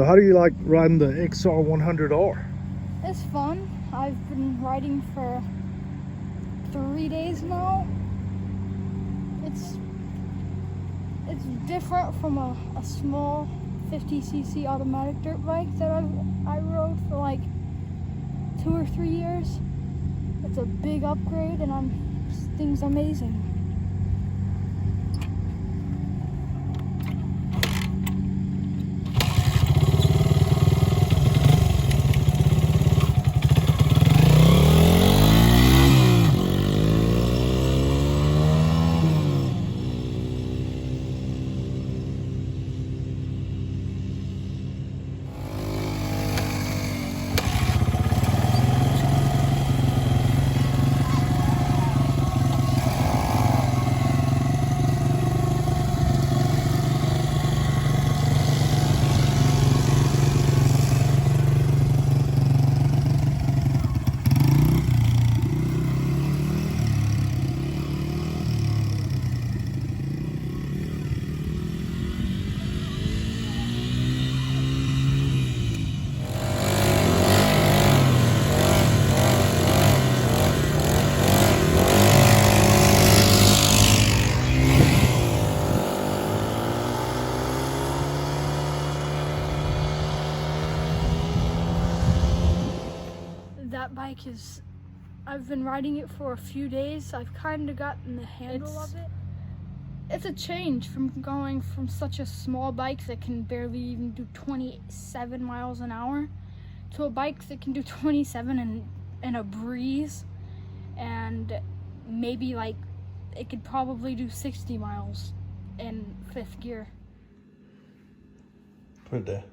So how do you like riding the XR100R? It's fun. I've been riding for 3 days now. It's different from a small 50cc automatic dirt bike that I rode for like 2 or 3 years. It's a big upgrade, and this thing's amazing. That bike I've been riding it for a few days. I've kind of gotten the handle of it. It's a change from going from such a small bike that can barely even do 27 miles an hour to a bike that can do 27 in a breeze, and maybe like it could probably do 60 miles in fifth gear. Put it there.